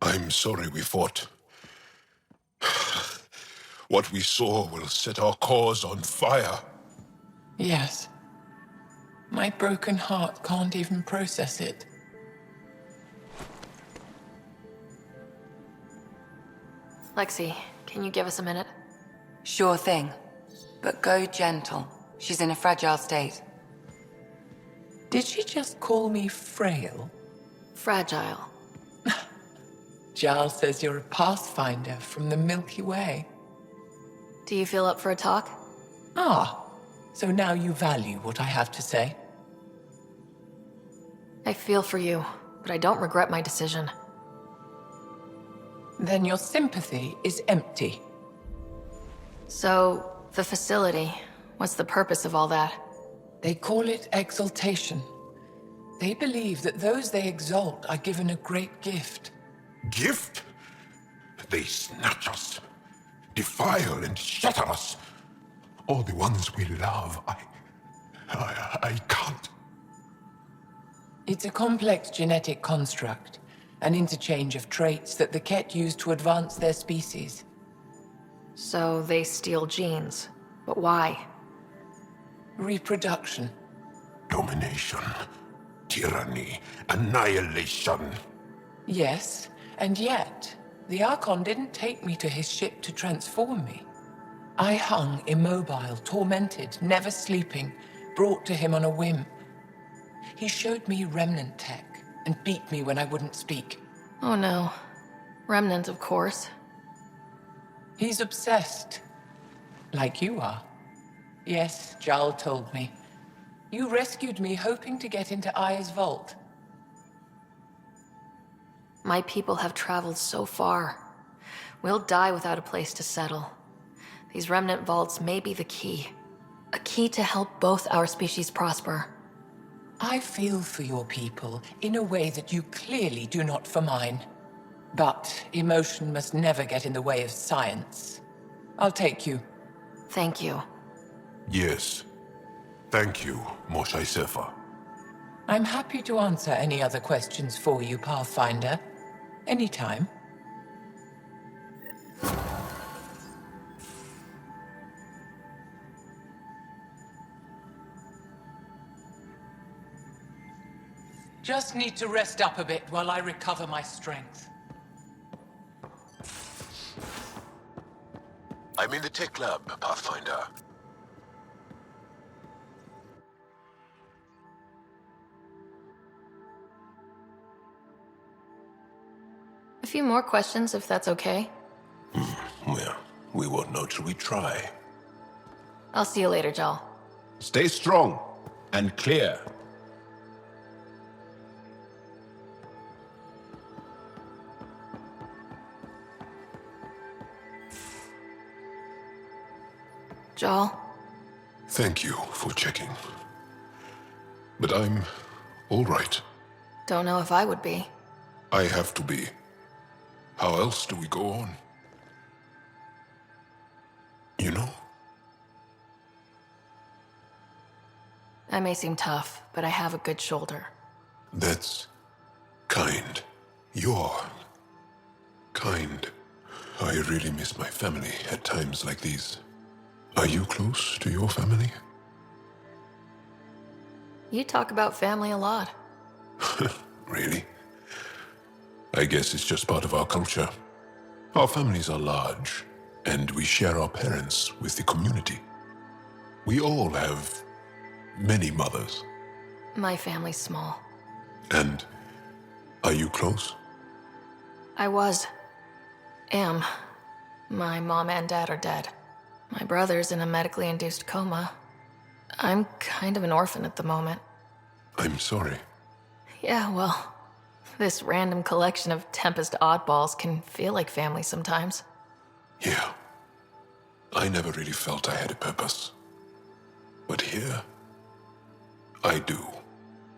I'm sorry we fought. What we saw will set our cause on fire. Yes. My broken heart can't even process it. Lexi, can you give us a minute? Sure thing. But go gentle. She's in a fragile state. Did she just call me frail? Fragile. Giles says you're a pathfinder from the Milky Way. Do you feel up for a talk? Ah, so now you value what I have to say. I feel for you, but I don't regret my decision. Then your sympathy is empty. So, the facility, what's the purpose of all that? They call it exaltation. They believe that those they exalt are given a great gift. Gift? They snatch us, defile and shatter us. All the ones we love, I can't. It's a complex genetic construct, an interchange of traits that the Ket use to advance their species. So they steal genes. But why? Reproduction. Domination, tyranny, annihilation. Yes, and yet, the Archon didn't take me to his ship to transform me. I hung immobile, tormented, never sleeping, brought to him on a whim. He showed me remnant tech and beat me when I wouldn't speak. Oh no. Remnant, of course. He's obsessed. Like you are. Yes, Jal told me. You rescued me hoping to get into Aya's vault. My people have traveled so far. We'll die without a place to settle. These remnant vaults may be the key. A key to help both our species prosper. I feel for your people in a way that you clearly do not for mine. But emotion must never get in the way of science. I'll take you. Thank you. Yes. Thank you, Moshe Sefa. I'm happy to answer any other questions for you, Pathfinder. Anytime. Just need to rest up a bit while I recover my strength. I'm in the tech lab, Pathfinder. A few more questions, if that's okay. Well, we won't know till we try. I'll see you later, Jal. Stay strong and clear. Jal? Thank you for checking. But I'm all right. Don't know if I would be. I have to be. How else do we go on? You know? I may seem tough, but I have a good shoulder. That's kind. You're kind. I really miss my family at times like these. Are you close to your family? You talk about family a lot. Really? I guess it's just part of our culture. Our families are large, and we share our parents with the community. We all have many mothers. My family's small. And are you close? I was. Am. My mom and dad are dead. My brother's in a medically induced coma. I'm kind of an orphan at the moment. I'm sorry. Yeah, well, this random collection of Tempest oddballs can feel like family sometimes. Yeah. I never really felt I had a purpose. But here, I do.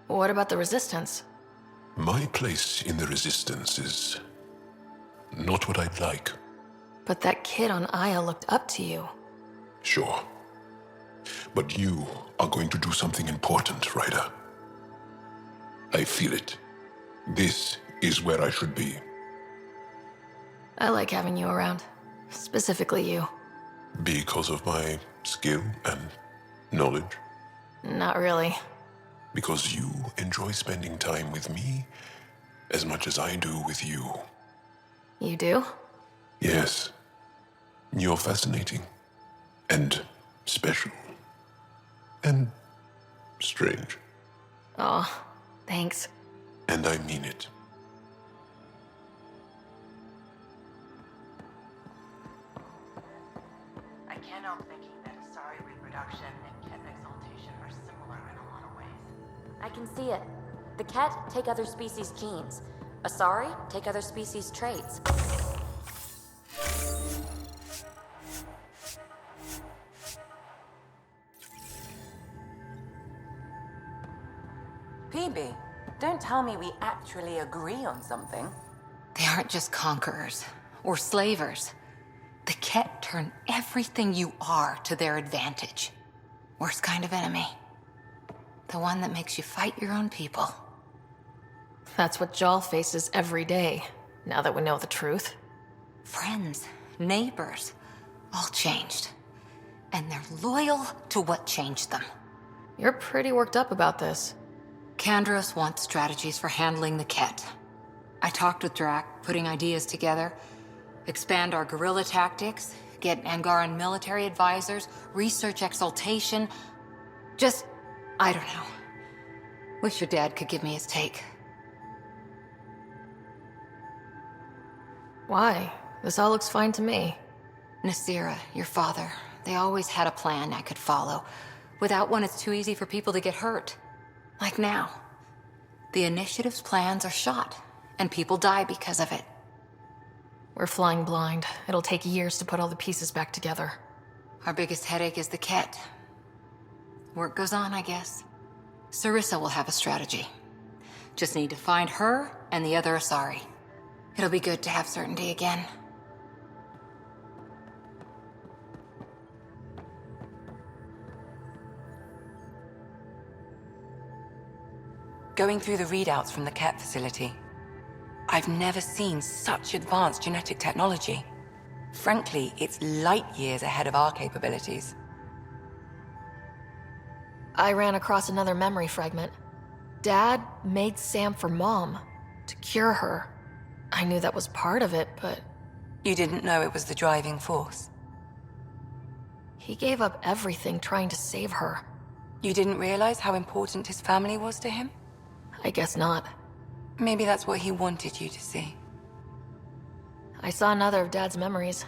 What about the Resistance? My place in the Resistance is not what I'd like. But that kid on Aya looked up to you. Sure. But you are going to do something important, Ryder. I feel it. This is where I should be. I like having you around. Specifically you. Because of my skill and knowledge? Not really. Because you enjoy spending time with me as much as I do with you. You do? Yes. You're fascinating. And special. And strange. Aw, thanks. And I mean it. I can't help thinking that Asari reproduction and Ket exaltation are similar in a lot of ways. I can see it. The Ket take other species' genes. Asari take other species' traits. PB, don't tell me we actually agree on something. They aren't just conquerors or slavers. The Ket turn everything you are to their advantage. Worst kind of enemy. The one that makes you fight your own people. That's what Jal faces every day, now that we know the truth. Friends, neighbors, all changed. And they're loyal to what changed them. You're pretty worked up about this. Kandros wants strategies for handling the Ket. I talked with Drac, putting ideas together. Expand our guerrilla tactics, get Angaran military advisors, research exaltation. Just, I don't know. Wish your dad could give me his take. Why? This all looks fine to me. Nasira, your father, they always had a plan I could follow. Without one, it's too easy for people to get hurt. Like now. The Initiative's plans are shot, and people die because of it. We're flying blind. It'll take years to put all the pieces back together. Our biggest headache is the Ket. Work goes on, I guess. Sarissa will have a strategy. Just need to find her and the other Asari. It'll be good to have certainty again. Going through the readouts from the Ket facility, I've never seen such advanced genetic technology. Frankly, it's light years ahead of our capabilities. I ran across another memory fragment. Dad made Sam for Mom, to cure her. I knew that was part of it, but... You didn't know it was the driving force? He gave up everything trying to save her. You didn't realize how important his family was to him? I guess not. Maybe that's what he wanted you to see. I saw another of Dad's memories.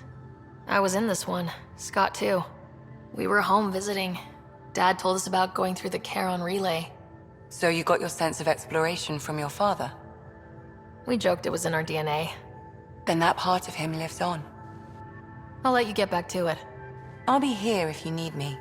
I was in this one, Scott too. We were home visiting. Dad told us about going through the Charon relay. So you got your sense of exploration from your father? We joked it was in our DNA. Then that part of him lives on. I'll let you get back to it. I'll be here if you need me.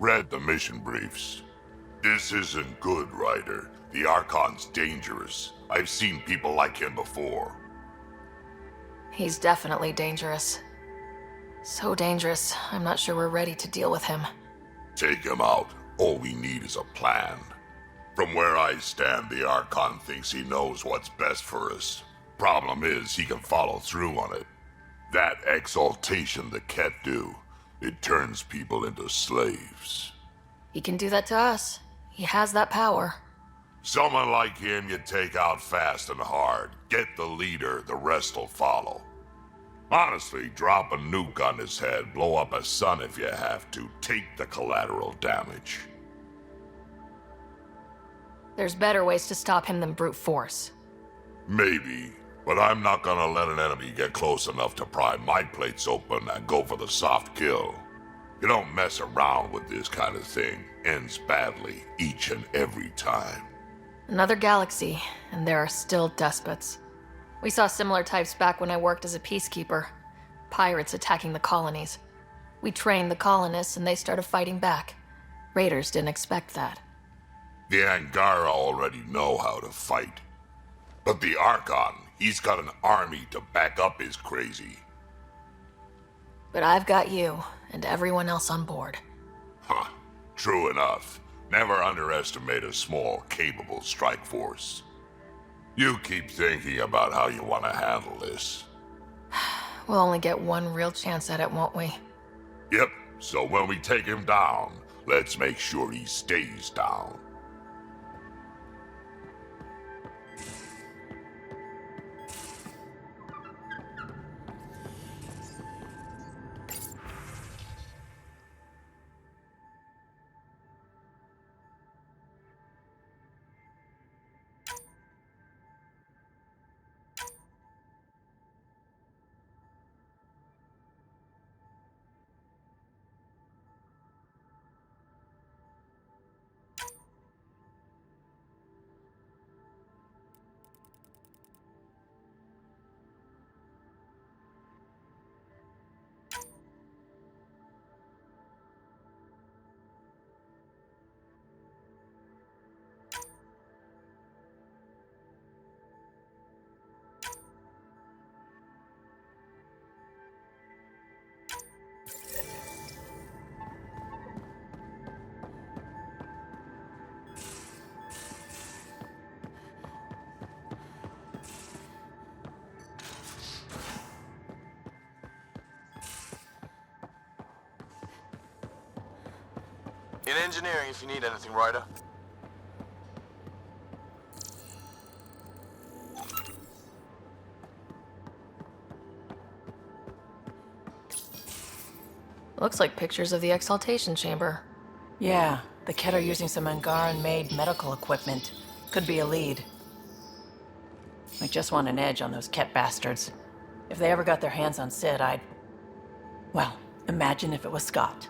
Read the mission briefs. This isn't good, Ryder. The Archon's dangerous. I've seen people like him before. He's definitely dangerous. So dangerous, I'm not sure we're ready to deal with him. Take him out. All we need is a plan. From where I stand, the Archon thinks he knows what's best for us. Problem is, he can follow through on it. That exaltation the Ket do, it turns people into slaves. He can do that to us. He has that power. Someone like him you take out fast and hard. Get the leader, the rest'll follow. Honestly, drop a nuke on his head, blow up a sun if you have to. Take the collateral damage. There's better ways to stop him than brute force. Maybe, but I'm not gonna let an enemy get close enough to pry my plates open and go for the soft kill. You don't mess around with this kind of thing. Ends badly each and every time. Another galaxy, and there are still despots. We saw similar types back when I worked as a peacekeeper. Pirates attacking the colonies. We trained the colonists and they started fighting back. Raiders didn't expect that. The Angara already know how to fight. But the Archon, he's got an army to back up his crazy. But I've got you, and everyone else on board. Huh. True enough. Never underestimate a small, capable strike force. You keep thinking about how you want to handle this. We'll only get one real chance at it, won't we? Yep, so when we take him down, let's make sure he stays down. In engineering, if you need anything, Ryder. Looks like pictures of the exaltation chamber. Yeah, the Ket are using some Angaran-made medical equipment. Could be a lead. I just want an edge on those Ket bastards. If they ever got their hands on Sid, I'd... Well, imagine if it was Scott.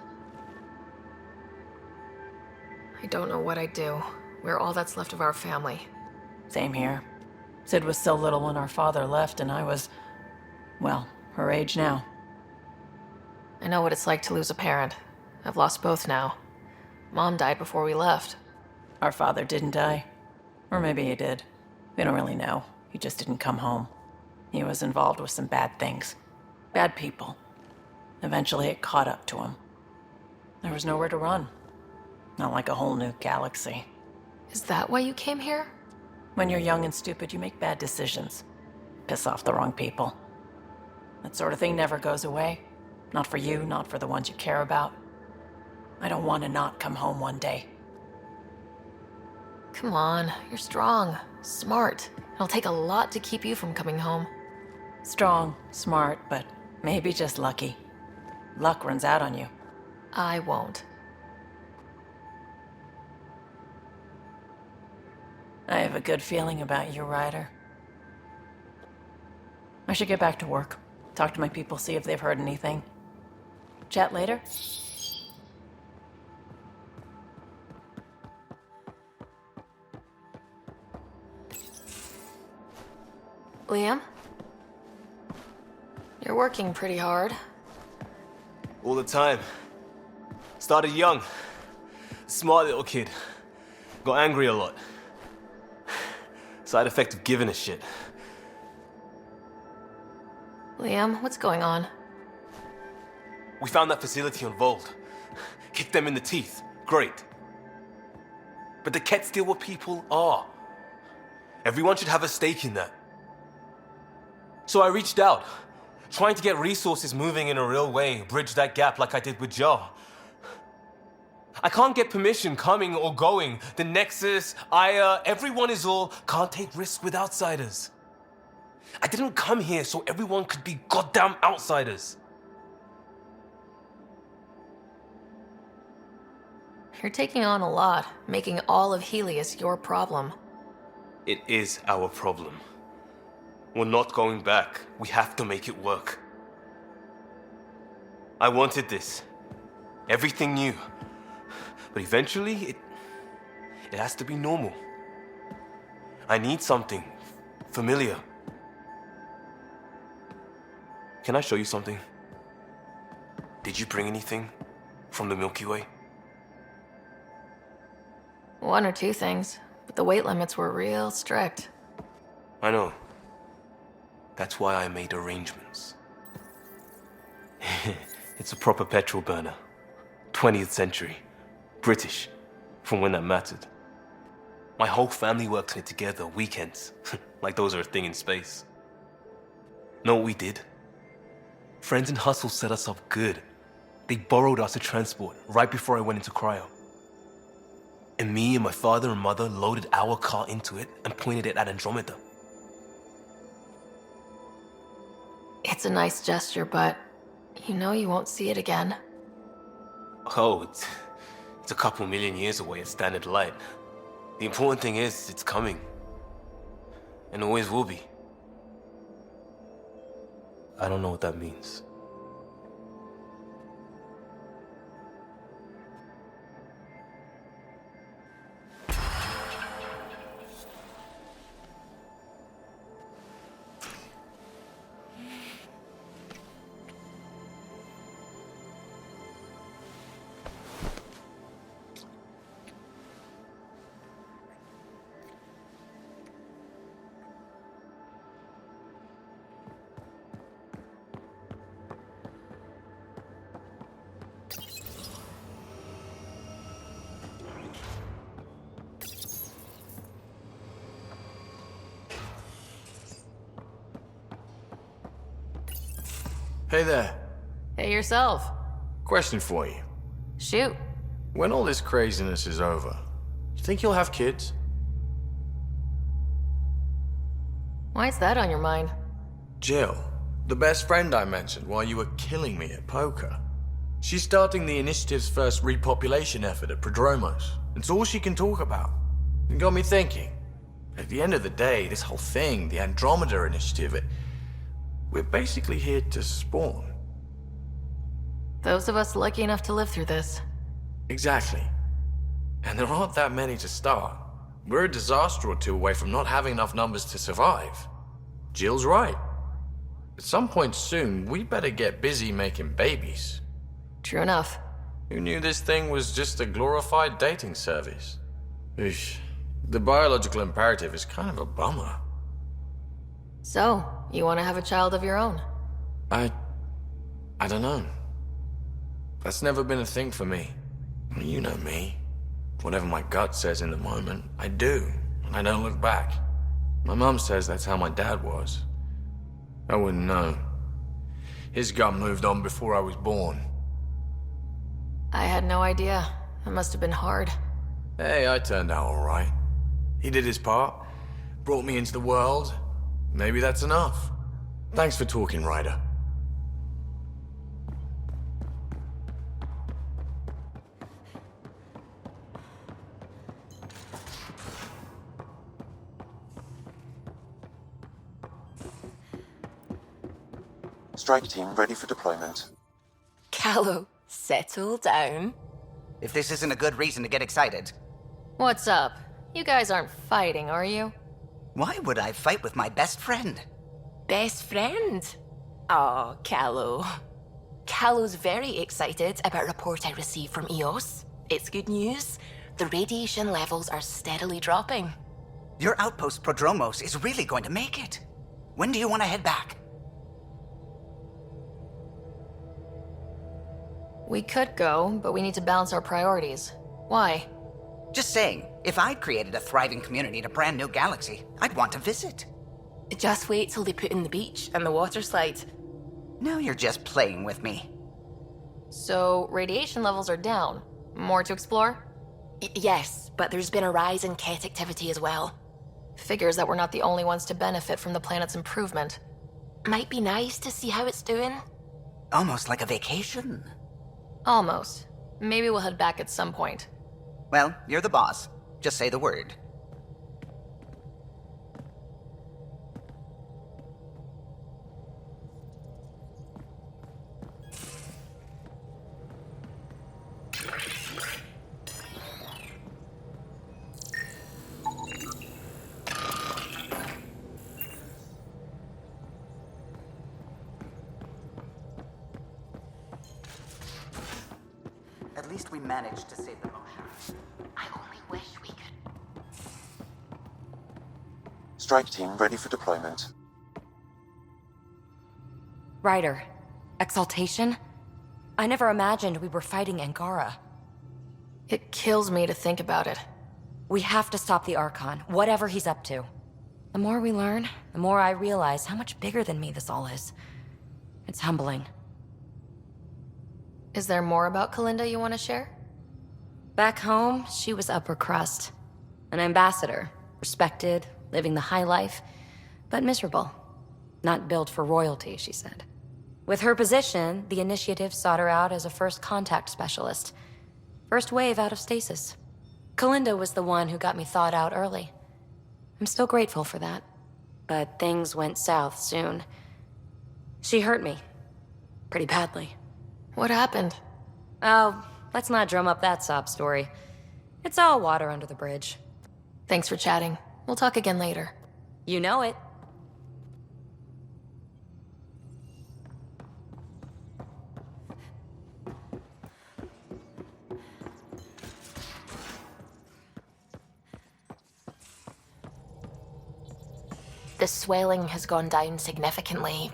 I don't know what I'd do. We're all that's left of our family. Same here. Sid was so little when our father left, and I was... well, her age now. I know what it's like to lose a parent. I've lost both now. Mom died before we left. Our father didn't die. Or maybe he did. We don't really know. He just didn't come home. He was involved with some bad things. Bad people. Eventually it caught up to him. There was nowhere to run. Not like a whole new galaxy. Is that why you came here? When you're young and stupid, you make bad decisions. Piss off the wrong people. That sort of thing never goes away. Not for you, not for the ones you care about. I don't want to not come home one day. Come on, you're strong, smart. It'll take a lot to keep you from coming home. Strong, smart, but maybe just lucky. Luck runs out on you. I won't. I have a good feeling about you, Ryder. I should get back to work. Talk to my people, see if they've heard anything. Chat later? Liam? You're working pretty hard. All the time. Started young. Smart little kid. Got angry a lot. Side effect of giving a shit. Liam, what's going on? We found that facility on Vold. Kicked them in the teeth. Great. But the Ket still what people are. Everyone should have a stake in that. So I reached out, trying to get resources moving in a real way, bridge that gap like I did with Jar. I can't get permission coming or going. The Nexus, Aya, everyone is all can't take risks with outsiders. I didn't come here so everyone could be goddamn outsiders. You're taking on a lot, making all of Helios your problem. It is our problem. We're not going back. We have to make it work. I wanted this. Everything new. But eventually, it has to be normal. I need something familiar. Can I show you something? Did you bring anything from the Milky Way? One or two things, but the weight limits were real strict. I know. That's why I made arrangements. It's a proper petrol burner. 20th century. British. From when that mattered. My whole family worked on it together, weekends. Like those are a thing in space. Know what we did? Friends in Hustle set us up good. They borrowed us to transport right before I went into cryo. And me and my father and mother loaded our car into it and pointed it at Andromeda. It's a nice gesture, but you know you won't see it again. Oh, it's a couple million years away at standard light. The important thing is, it's coming. And always will be. I don't know what that means. Hey there. Hey yourself. Question for you. Shoot. When all this craziness is over, you think you'll have kids? Why's that on your mind? Jill, the best friend I mentioned while you were killing me at poker. She's starting the initiative's first repopulation effort at Prodromos. It's all she can talk about. It got me thinking. At the end of the day, this whole thing, the Andromeda initiative, we're basically here to spawn. Those of us lucky enough to live through this. Exactly. And there aren't that many to start. We're a disaster or two away from not having enough numbers to survive. Jill's right. At some point soon, we better get busy making babies. True enough. Who knew this thing was just a glorified dating service? Eesh. The biological imperative is kind of a bummer. So, you want to have a child of your own? I don't know. That's never been a thing for me. You know me. Whatever my gut says in the moment, I do, and I don't look back. My mum says that's how my dad was. I wouldn't know. His gut moved on before I was born. I had no idea. It must have been hard. Hey, I turned out all right. He did his part, brought me into the world. Maybe that's enough. Thanks for talking, Ryder. Strike team ready for deployment. Callow, settle down. If this isn't a good reason to get excited. What's up? You guys aren't fighting, are you? Why would I fight with my best friend? Best friend? Aw, Callow. Callow's very excited about a report I received from EOS. It's good news. The radiation levels are steadily dropping. Your outpost Prodromos is really going to make it. When do you want to head back? We could go, but we need to balance our priorities. Why? Just saying, if I'd created a thriving community in a brand new galaxy, I'd want to visit. Just wait till they put in the beach and the water slide. Now you're just playing with me. So, radiation levels are down. More to explore? Yes, but there's been a rise in Ket activity as well. Figures that we're not the only ones to benefit from the planet's improvement. Might be nice to see how it's doing. Almost like a vacation. Almost. Maybe we'll head back at some point. Well, you're the boss. Just say the word. At least we managed to save the motion. I only wish we could. Strike team ready for deployment. Ryder, exaltation? I never imagined we were fighting Angara. It kills me to think about it. We have to stop the Archon, whatever he's up to. The more we learn, the more I realize how much bigger than me this all is. It's humbling. Is there more about Kalinda you want to share? Back home, she was upper crust. An ambassador, respected, living the high life, but miserable. Not built for royalty, she said. With her position, the initiative sought her out as a first contact specialist. First wave out of stasis. Kalinda was the one who got me thawed out early. I'm still grateful for that. But things went south soon. She hurt me. Pretty badly. What happened? Oh, let's not drum up that sob story. It's all water under the bridge. Thanks for chatting. We'll talk again later. You know it. The swelling has gone down significantly,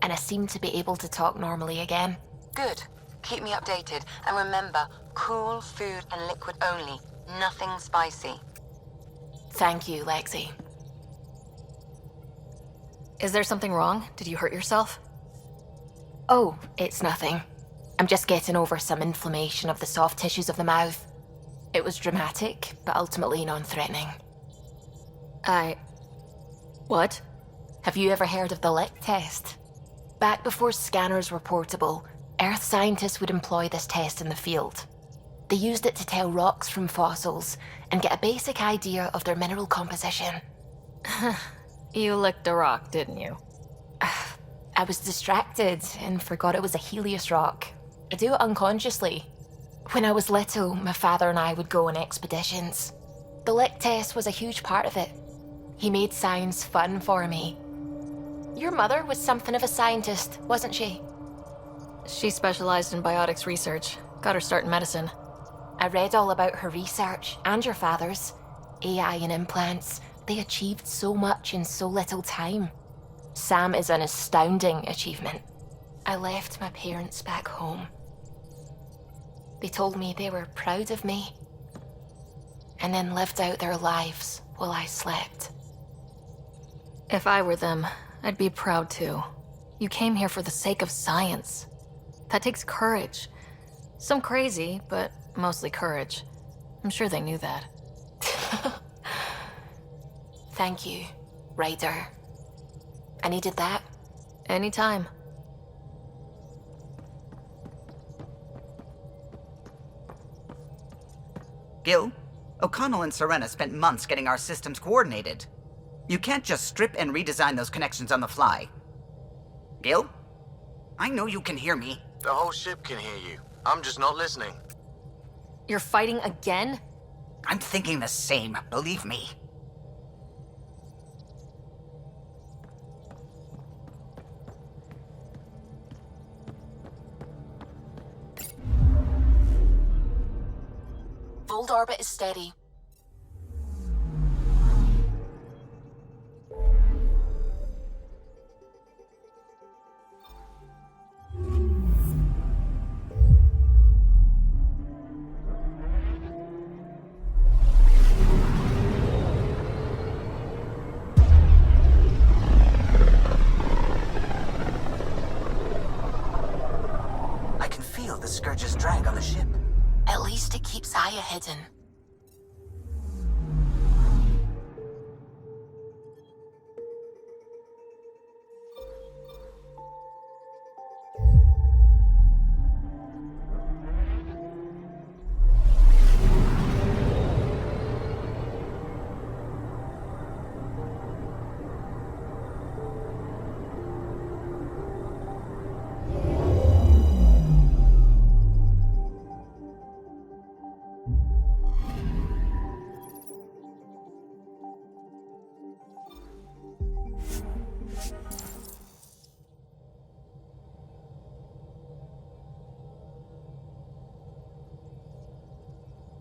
and I seem to be able to talk normally again. Good. Keep me updated. And remember, cool food and liquid only. Nothing spicy. Thank you, Lexi. Is there something wrong? Did you hurt yourself? Oh, it's nothing. I'm just getting over some inflammation of the soft tissues of the mouth. It was dramatic, but ultimately non-threatening. What? Have you ever heard of the lick test? Back before scanners were portable, Earth scientists would employ this test in the field. They used it to tell rocks from fossils and get a basic idea of their mineral composition. You licked a rock, didn't you? I was distracted and forgot it was a Helios rock. I do it unconsciously. When I was little, my father and I would go on expeditions. The lick test was a huge part of it. He made science fun for me. Your mother was something of a scientist, wasn't she? She specialized in biotics research. Got her start in medicine. I read all about her research, and your father's. AI and implants. They achieved so much in so little time. Sam is an astounding achievement. I left my parents back home. They told me they were proud of me, and then lived out their lives while I slept. If I were them, I'd be proud too. You came here for the sake of science. That takes courage. Some crazy, but mostly courage. I'm sure they knew that. Thank you, Ryder. I needed that. Anytime. Gil, O'Connell and Serena spent months getting our systems coordinated. You can't just strip and redesign those connections on the fly. Gil? I know you can hear me. The whole ship can hear you. I'm just not listening. You're fighting again? I'm thinking the same, believe me. Fold orbit is steady. I can feel the Scourge's drag on the ship. At least it keeps Aya hidden.